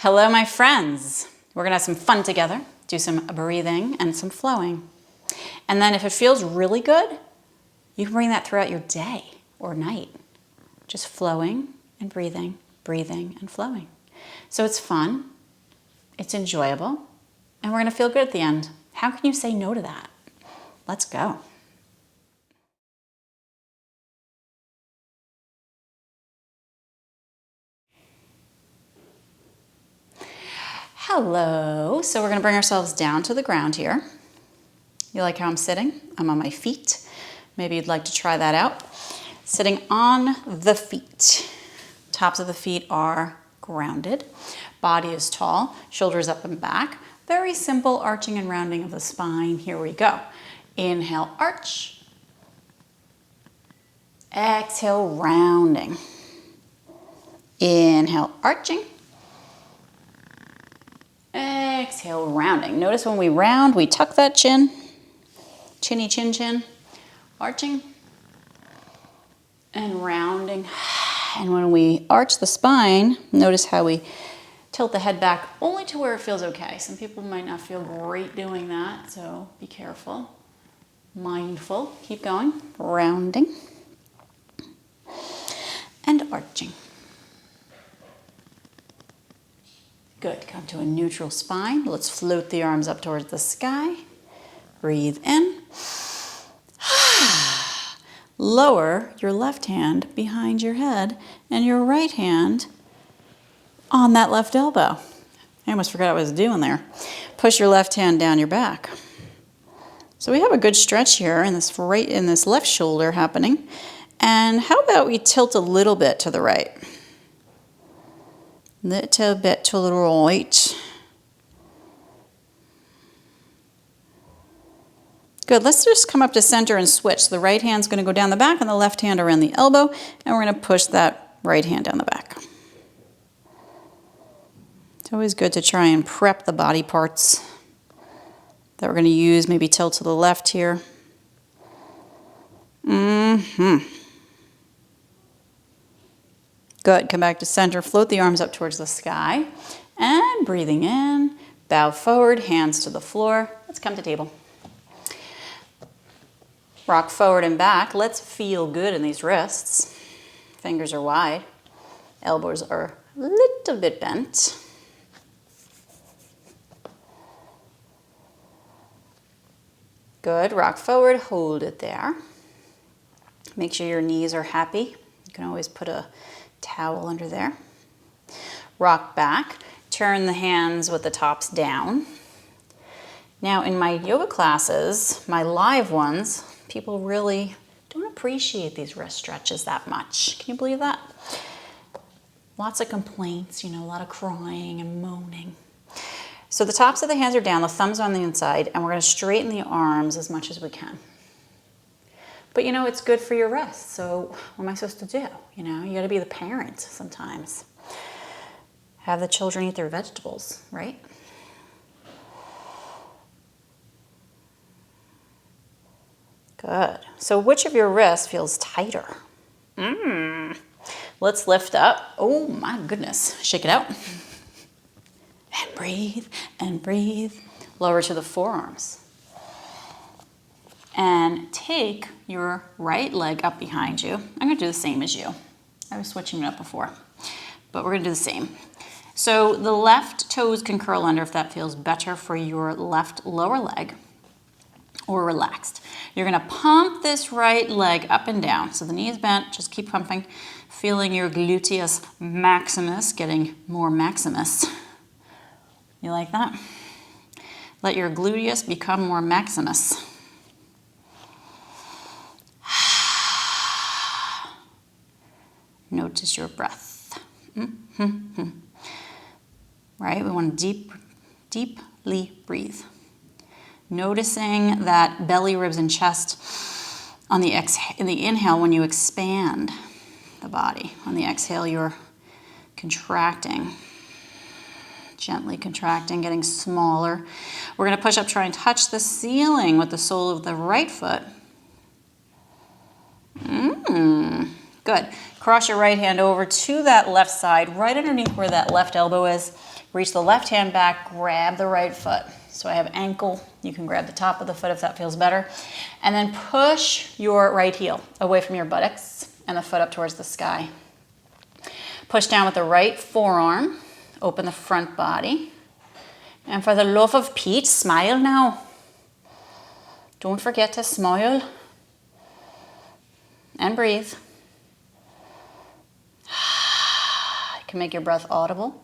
Hello, my friends. We're gonna have some fun together, do some breathing and some flowing. And then if it feels really good, you can bring that throughout your day or night. Just flowing and breathing, breathing and flowing. So it's fun, it's enjoyable, and we're gonna feel good at the end. How can you say no to that? Let's go. Hello. So we're gonna bring ourselves down to the ground here. You like how I'm sitting? I'm on my feet. Maybe you'd like to try that out. Sitting on the feet. Tops of the feet are grounded. Body is tall, shoulders up and back. Very simple arching and rounding of the spine. Here we go. Inhale, arch. Exhale, rounding. Inhale, arching. Exhale, rounding. Notice when we round, we tuck that chin. Chinny chin chin. Arching. And rounding. And when we arch the spine, notice how we tilt the head back only to where it feels okay. Some people might not feel great doing that, so be careful. Mindful. Keep going. Rounding. And arching. Good. Come to a neutral spine. Let's float the arms up towards the sky. Breathe in. Lower your left hand behind your head and your right hand on that left elbow. I almost forgot what I was doing there. Push your left hand down your back. So we have a good stretch here in this left shoulder happening. And how about we tilt a little bit to the right? Little bit to the right. Good, let's just come up to center and switch. The right hand's gonna go down the back and the left hand around the elbow, and we're gonna push that right hand down the back. It's always good to try and prep the body parts that we're gonna use. Maybe tilt to the left here. Good, come back to center, float the arms up towards the sky, and breathing in, bow forward, hands to the floor. Let's come to table. Rock forward and back. Let's feel good in these wrists. Fingers are wide, elbows are a little bit bent. Good, rock forward, hold it there. Make sure your knees are happy. You can always put a towel under there. Rock back, turn the hands with the tops down. Now in my yoga classes, my live ones, people really don't appreciate these wrist stretches that much. Can you believe that? Lots of complaints, a lot of crying and moaning. So the tops of the hands are down, the thumbs are on the inside, and we're gonna straighten the arms as much as we can. But it's good for your wrists, so what am I supposed to do? You gotta be the parent sometimes. Have the children eat their vegetables, right? Good. So which of your wrists feels tighter? Let's lift up. Oh my goodness. Shake it out. And breathe and breathe. Lower to the forearms. And take your right leg up behind you. I'm gonna do the same as you. I was switching it up before, but we're gonna do the same. So the left toes can curl under if that feels better for your left lower leg, or relaxed. You're gonna pump this right leg up and down. So the knee is bent, just keep pumping, feeling your gluteus maximus getting more maximus. You like that? Let your gluteus become more maximus. Notice your breath. Right, we want to deeply breathe. Noticing that belly, ribs, and chest on the inhale when you expand the body. On the exhale, you're contracting. Gently contracting, getting smaller. We're going to push up, try and touch the ceiling with the sole of the right foot. Good. Cross your right hand over to that left side, right underneath where that left elbow is. Reach the left hand back, grab the right foot. So I have ankle, you can grab the top of the foot if that feels better. And then push your right heel away from your buttocks and the foot up towards the sky. Push down with the right forearm, open the front body. And for the love of Pete, smile now. Don't forget to smile. And breathe. You can make your breath audible.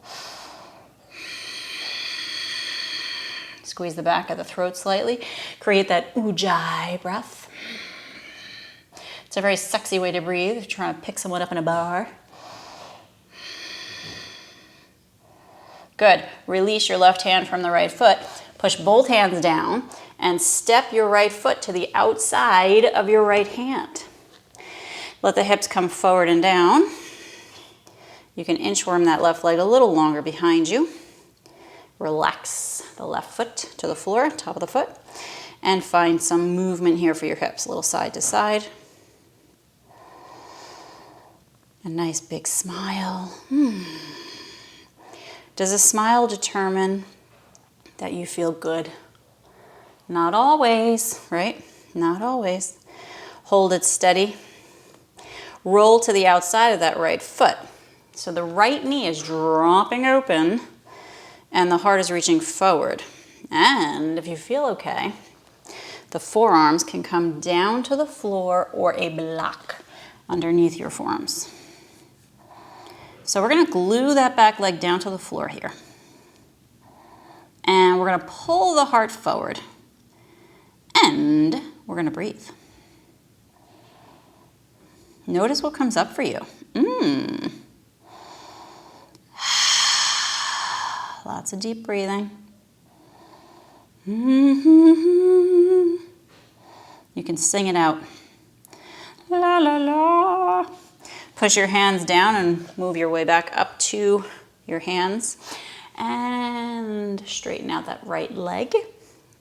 Squeeze the back of the throat slightly. Create that ujjayi breath. It's a very sexy way to breathe. You're trying to pick someone up in a bar. Good. Release your left hand from the right foot. Push both hands down and step your right foot to the outside of your right hand. Let the hips come forward and down. You can inchworm that left leg a little longer behind you. Relax the left foot to the floor, top of the foot, and find some movement here for your hips, a little side to side. A nice big smile. Does a smile determine that you feel good? Not always, right? Not always. Hold it steady. Roll to the outside of that right foot. So the right knee is dropping open and the heart is reaching forward. And if you feel okay, the forearms can come down to the floor or a block underneath your forearms. So we're going to glue that back leg down to the floor here. And we're going to pull the heart forward. And we're going to breathe. Notice what comes up for you. Lots of deep breathing. You can sing it out. La la la. Push your hands down and move your way back up to your hands. And straighten out that right leg.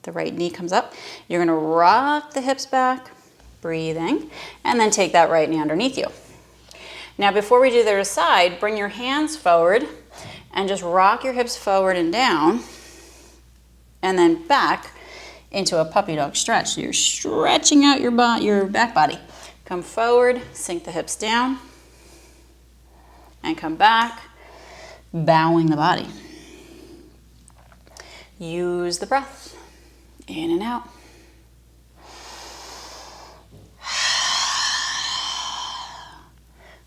The right knee comes up. You're going to rock the hips back, breathing, and then take that right knee underneath you. Now before we do the other side, bring your hands forward and just rock your hips forward and down, and then back into a puppy dog stretch. So you're stretching out your back body. Come forward, sink the hips down, and come back, bowing the body. Use the breath, in and out.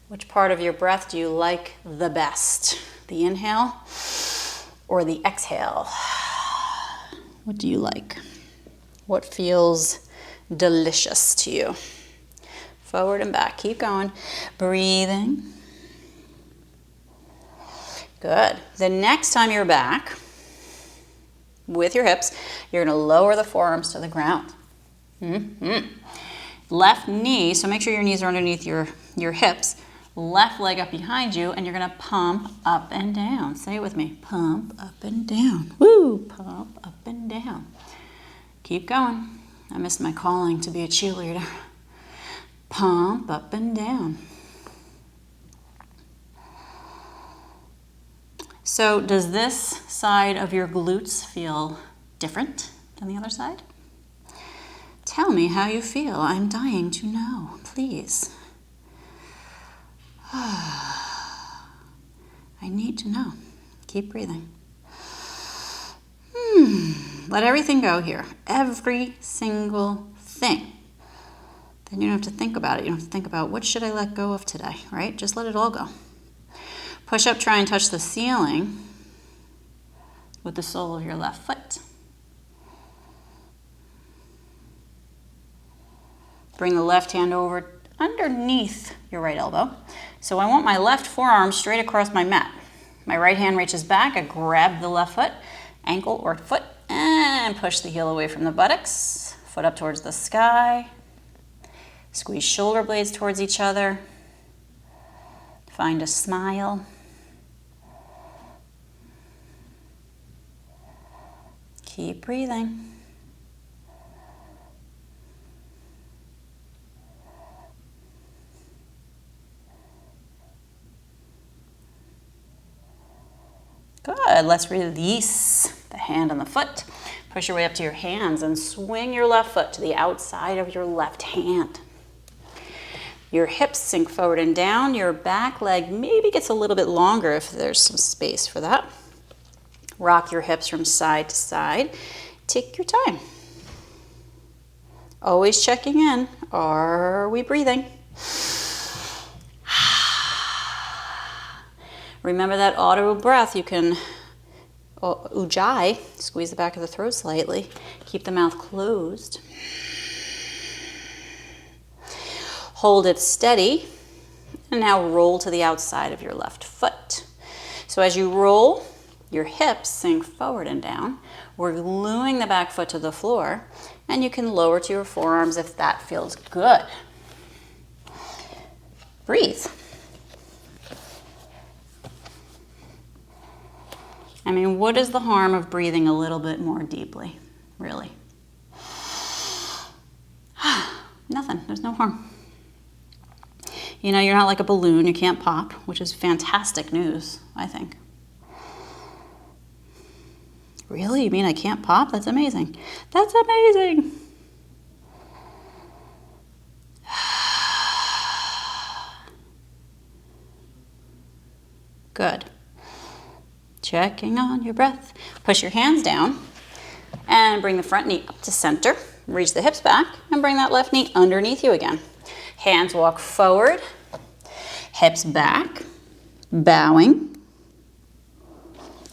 Which part of your breath do you like the best? The inhale or the exhale? What do you like? What feels delicious to you? Forward and back, keep going. Breathing. Good. The next time you're back with your hips, you're going to lower the forearms to the ground. Left knee, so make sure your knees are underneath your hips. Left leg up behind you, and you're going to pump up and down. Say it with me. Pump up and down. Woo! Pump up and down. Keep going. I missed my calling to be a cheerleader. Pump up and down. So does this side of your glutes feel different than the other side? Tell me how you feel. I'm dying to know, please. I need to know. Keep breathing. Let everything go here. Every single thing. Then you don't have to think about it. You don't have to think about what should I let go of today, right? Just let it all go. Push up, try and touch the ceiling with the sole of your left foot. Bring the left hand over underneath your right elbow. So I want my left forearm straight across my mat. My right hand reaches back. I grab the left foot, ankle or foot, and push the heel away from the buttocks. Foot up towards the sky. Squeeze shoulder blades towards each other. Find a smile. Keep breathing. Good, let's release the hand and the foot. Push your way up to your hands and swing your left foot to the outside of your left hand. Your hips sink forward and down. Your back leg maybe gets a little bit longer if there's some space for that. Rock your hips from side to side. Take your time. Always checking in. Are we breathing? Remember that audible breath. You can ujjayi, squeeze the back of the throat slightly. Keep the mouth closed. Hold it steady. And now roll to the outside of your left foot. So as you roll, your hips sink forward and down. We're gluing the back foot to the floor. And you can lower to your forearms if that feels good. Breathe. I mean, what is the harm of breathing a little bit more deeply, really? Nothing, there's no harm. You know, you're not like a balloon, you can't pop, which is fantastic news, I think. Really? You mean I can't pop? That's amazing. That's amazing. Good. Checking on your breath. Push your hands down and bring the front knee up to center. Reach the hips back and bring that left knee underneath you again. Hands walk forward, hips back, bowing,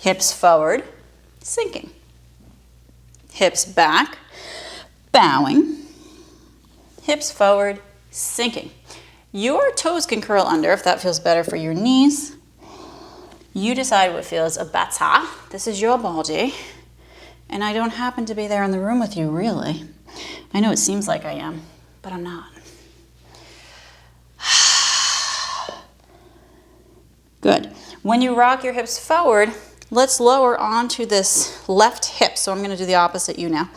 hips forward, sinking. Hips back, bowing, hips forward, sinking. Your toes can curl under if that feels better for your knees. You decide what feels better. This is your body. And I don't happen to be there in the room with you, really. I know it seems like I am, but I'm not. Good. When you rock your hips forward, let's lower onto this left hip. So I'm going to do the opposite you now.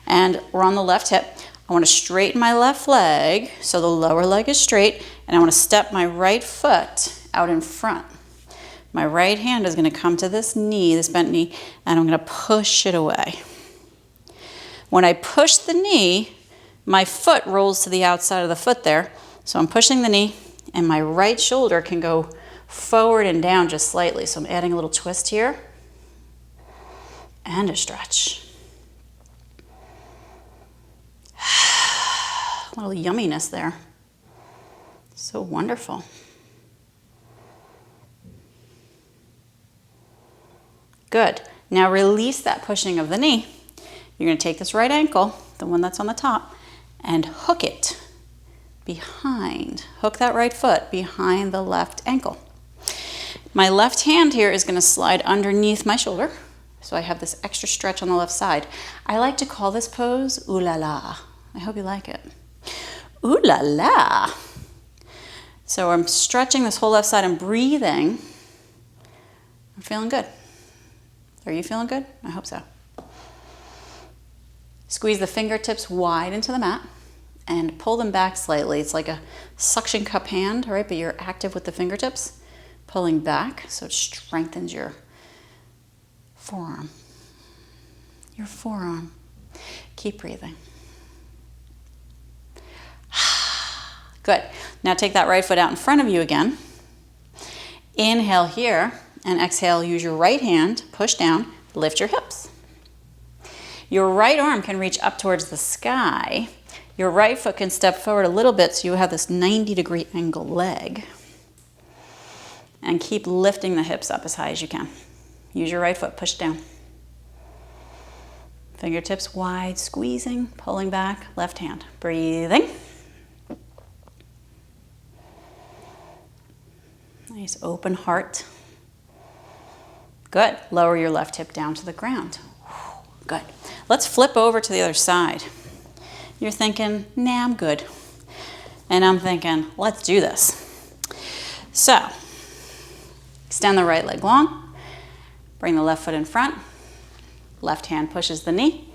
And we're on the left hip. I want to straighten my left leg so the lower leg is straight. And I want to step my right foot out in front. My right hand is going to come to this knee, this bent knee, and I'm going to push it away. When I push the knee, my foot rolls to the outside of the foot there. So I'm pushing the knee, and my right shoulder can go forward and down just slightly. So I'm adding a little twist here and a stretch. A little yumminess there. So wonderful. Good. Now release that pushing of the knee. You're going to take this right ankle, the one that's on the top, and hook it behind. Hook that right foot behind the left ankle. My left hand here is going to slide underneath my shoulder, so I have this extra stretch on the left side. I like to call this pose ooh la la. I hope you like it. Ooh la la. So I'm stretching this whole left side and breathing. I'm feeling good. Are you feeling good? I hope so. Squeeze the fingertips wide into the mat and pull them back slightly. It's like a suction cup hand, all right? But you're active with the fingertips, pulling back so it strengthens your forearm. Your forearm. Keep breathing. Good. Now take that right foot out in front of you again. Inhale here. And exhale, use your right hand, push down, lift your hips. Your right arm can reach up towards the sky. Your right foot can step forward a little bit so you have this 90-degree angle leg. And keep lifting the hips up as high as you can. Use your right foot, push down. Fingertips wide, squeezing, pulling back, left hand. Breathing. Nice open heart. Good. Lower your left hip down to the ground. Good. Let's flip over to the other side. You're thinking, nah, I'm good. And I'm thinking, let's do this. So, extend the right leg long. Bring the left foot in front. Left hand pushes the knee.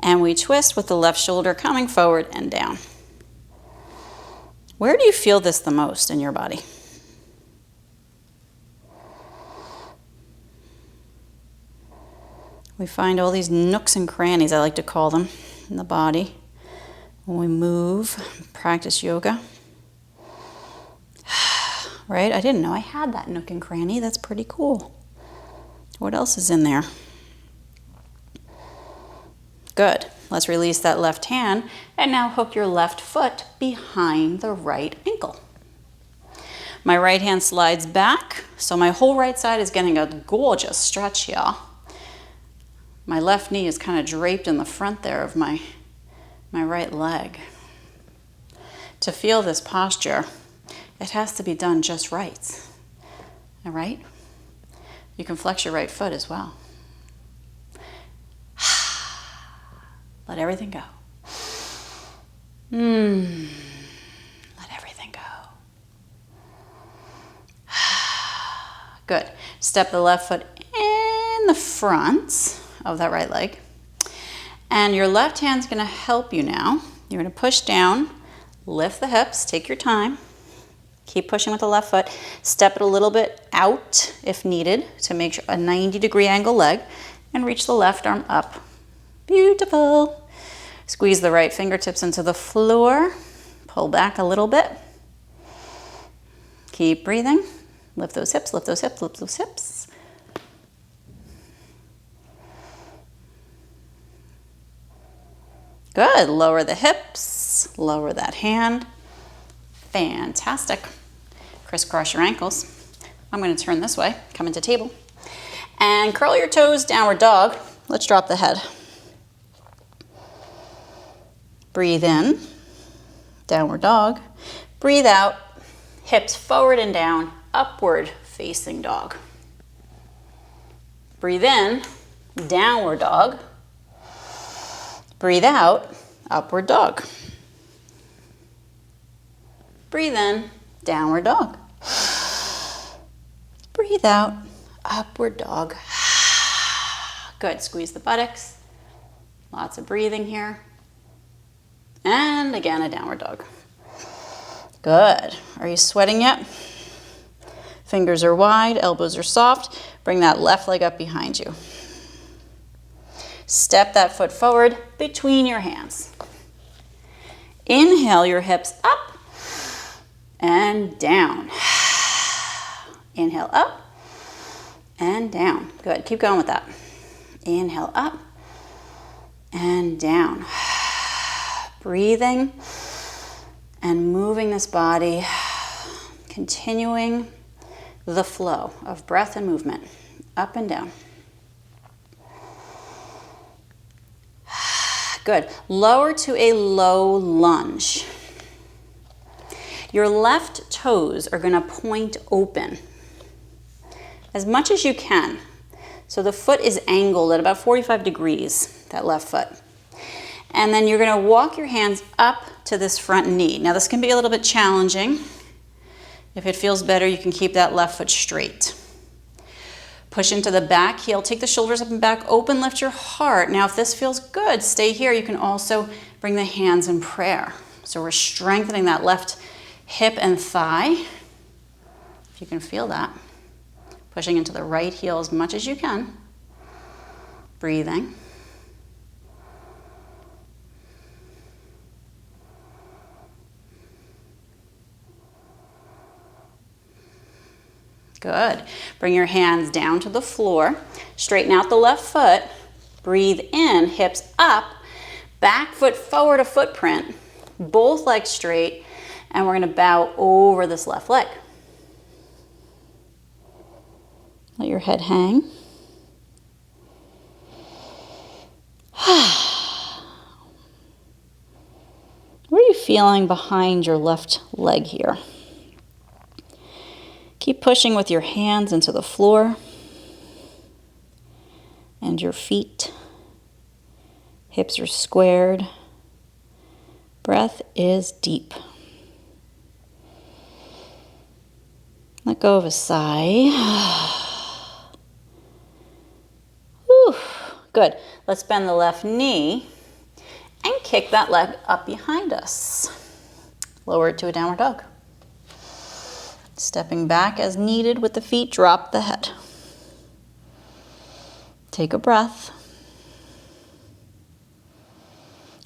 And we twist with the left shoulder coming forward and down. Where do you feel this the most in your body? We find all these nooks and crannies, I like to call them, in the body when we move, practice yoga. Right? I didn't know I had that nook and cranny. That's pretty cool. What else is in there? Good. Let's release that left hand and now hook your left foot behind the right ankle. My right hand slides back, so my whole right side is getting a gorgeous stretch here. My left knee is kind of draped in the front there of my right leg. To feel this posture, it has to be done just right. All right? You can flex your right foot as well. Let everything go. Let everything go. Good. Step the left foot in the front of that right leg. And your left hand's going to help you now. You're going to push down, lift the hips, take your time. Keep pushing with the left foot. Step it a little bit out if needed to make sure a 90-degree angle leg, and reach the left arm up. Beautiful. Squeeze the right fingertips into the floor. Pull back a little bit. Keep breathing. Lift those hips, lift those hips, lift those hips. Good. Lower the hips. Lower that hand. Fantastic. Crisscross your ankles. I'm going to turn this way, come into table. And curl your toes, downward dog. Let's drop the head. Breathe in, downward dog. Breathe out, hips forward and down, upward facing dog. Breathe in, downward dog. Breathe out, upward dog. Breathe in, downward dog. Breathe out, upward dog. Good, squeeze the buttocks. Lots of breathing here. And again, a downward dog. Good. Are you sweating yet? Fingers are wide, elbows are soft. Bring that left leg up behind you. Step that foot forward between your hands. Inhale your hips up and down. Inhale up and down. Good. Keep going with that. Inhale up and down. Breathing and moving this body, continuing the flow of breath and movement up and down. Good. Lower to a low lunge. Your left toes are going to point open as much as you can. So the foot is angled at about 45 degrees, that left foot. And then you're going to walk your hands up to this front knee. Now this can be a little bit challenging. If it feels better, you can keep that left foot straight. Push into the back heel, take the shoulders up and back, open, lift your heart. Now if this feels good, stay here. You can also bring the hands in prayer. So we're strengthening that left hip and thigh, if you can feel that. Pushing into the right heel as much as you can. Breathing. Good. Bring your hands down to the floor. Straighten out the left foot. Breathe in, hips up. Back foot forward a footprint. Both legs straight. And we're going to bow over this left leg. Let your head hang. What are you feeling behind your left leg here? Keep pushing with your hands into the floor and your feet. Hips are squared. Breath is deep. Let go of a sigh. Whew. Good. Let's bend the left knee and kick that leg up behind us. Lower it to a downward dog. Stepping back as needed with the feet, drop the head. Take a breath.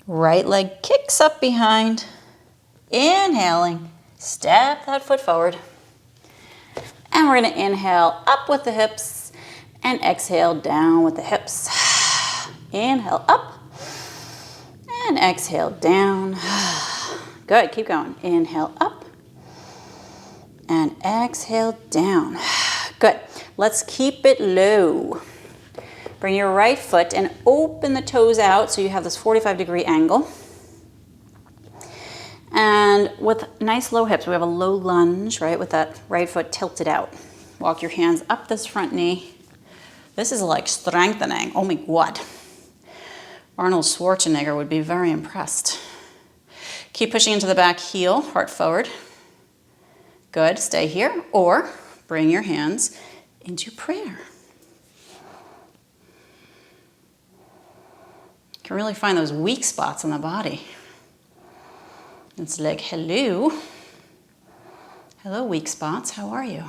Right leg kicks up behind. Inhaling, step that foot forward. And we're gonna inhale up with the hips and exhale down with the hips. Inhale up and exhale down. Good, keep going. Inhale up and exhale down. Good, let's keep it low. Bring your right foot and open the toes out so you have this 45-degree angle. And with nice low hips, we have a low lunge, right, with that right foot tilted out. Walk your hands up this front knee. This is like strengthening. Oh my God. Arnold Schwarzenegger would be very impressed. Keep pushing into the back heel, heart forward. Good, stay here, or bring your hands into prayer. You can really find those weak spots in the body. It's like, hello. Hello, weak spots. How are you?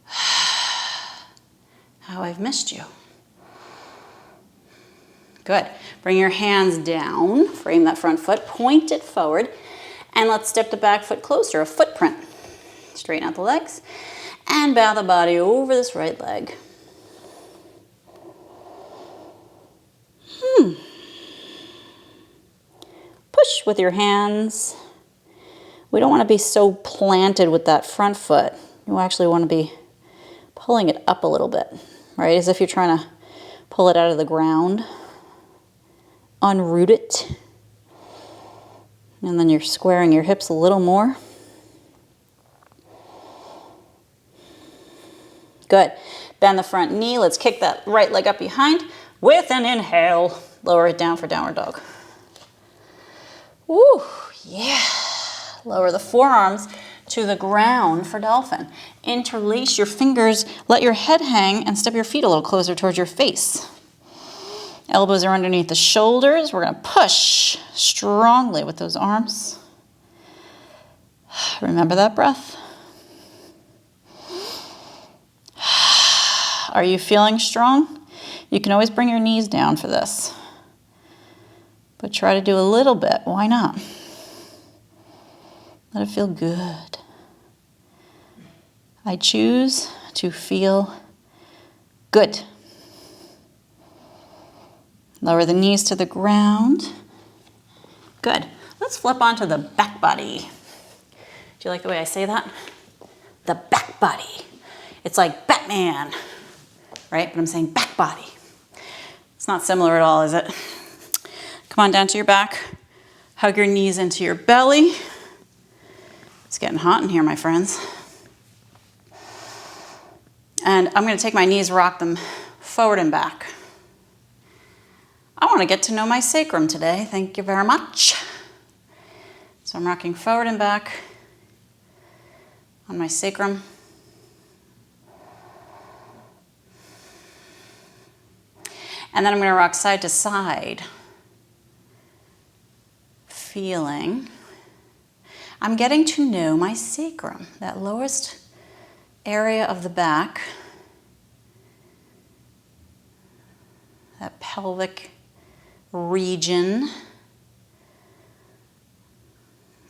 How I've missed you. Good. Bring your hands down. Frame that front foot. Point it forward. And let's step the back foot closer, a footprint. Straighten out the legs. And bow the body over this right leg. Push with your hands. We don't want to be so planted with that front foot. You actually want to be pulling it up a little bit, right? As if you're trying to pull it out of the ground. Unroot it. And then you're squaring your hips a little more. Good. Bend the front knee. Let's kick that right leg up behind with an inhale. Lower it down for downward dog. Woo, yeah. Lower the forearms to the ground for dolphin. Interlace your fingers, let your head hang, and step your feet a little closer towards your face. Elbows are underneath the shoulders. We're gonna push strongly with those arms. Remember that breath. Are you feeling strong? You can always bring your knees down for this. But try to do a little bit. Why not? Let it feel good. I choose to feel good. Lower the knees to the ground. Good. Let's flip onto the back body. Do you like the way I say that? The back body. It's like Batman, right? But I'm saying back body. It's not similar at all, is it? Come on down to your back. Hug your knees into your belly. It's getting hot in here, my friends. And I'm going to take my knees, rock them forward and back. I want to get to know my sacrum today. Thank you very much. So I'm rocking forward and back on my sacrum. And then I'm going to rock side to side. Feeling. I'm getting to know my sacrum, that lowest area of the back, that pelvic region.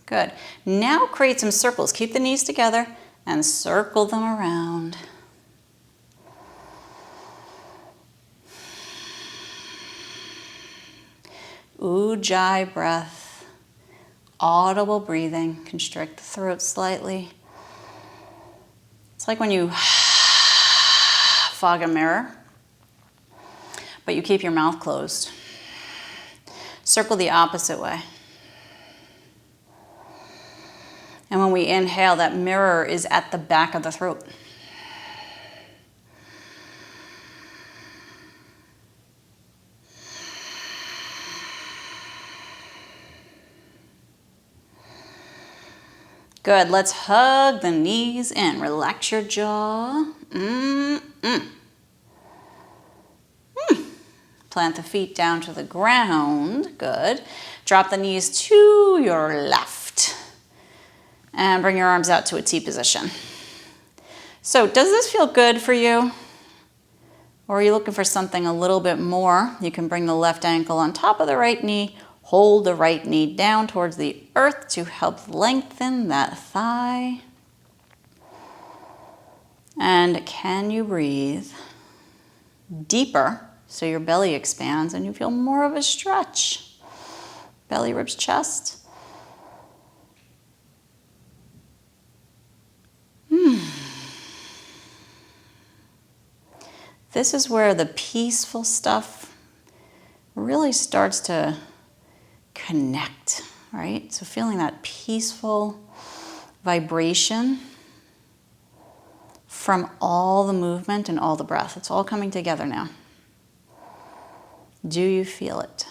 Good. Now create some circles. Keep the knees together and circle them around. Ujjayi breath. Audible breathing. Constrict the throat slightly. It's like when you fog a mirror, but you keep your mouth closed. Circle the opposite way. And when we inhale, that mirror is at the back of the throat. Good, let's hug the knees in. Relax your jaw. Plant the feet down to the ground. Good. Drop the knees to your left. And bring your arms out to a T position. So does this feel good for you? Or are you looking for something a little bit more? You can bring the left ankle on top of the right knee, hold the right knee down towards the earth to help lengthen that thigh. And can you breathe deeper so your belly expands and you feel more of a stretch? Belly, ribs, chest. This is where the peaceful stuff really starts to connect, right? So feeling that peaceful vibration from all the movement and all the breath. It's all coming together now. Do you feel it?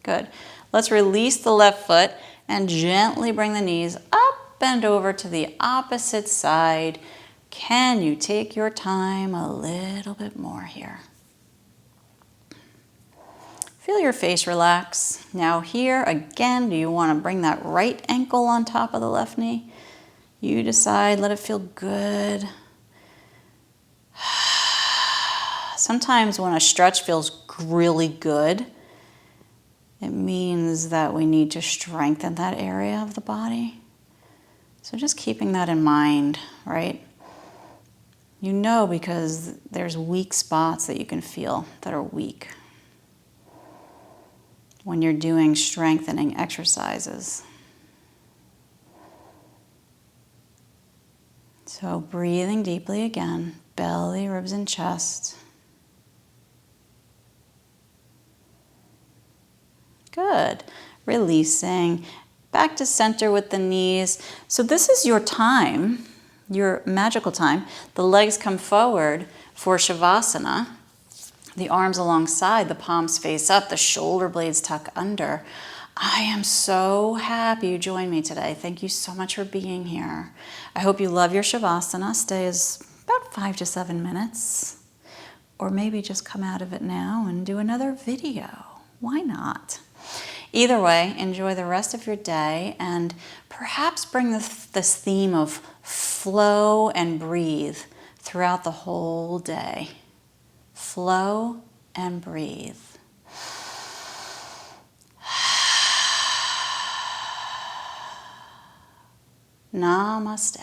Good. Let's release the left foot and gently bring the knees up and over to the opposite side. Can you take your time a little bit more here? Feel your face relax. Now here again, do you want to bring that right ankle on top of the left knee? You decide, let it feel good. Sometimes when a stretch feels really good, it means that we need to strengthen that area of the body. So just keeping that in mind, right? You know, because there's weak spots that you can feel that are weak when you're doing strengthening exercises. So breathing deeply again, belly, ribs, and chest. Good. Releasing. Back to center with the knees. So this is your time, your magical time. The legs come forward for Shavasana. The arms alongside, the palms face up, the shoulder blades tuck under. I am so happy you joined me today. Thank you so much for being here. I hope you love your Shavasana. Stay about 5 to 7 minutes. Or maybe just come out of it now and do another video. Why not? Either way, enjoy the rest of your day and perhaps bring this theme of flow and breathe throughout the whole day. Flow and breathe. Namaste.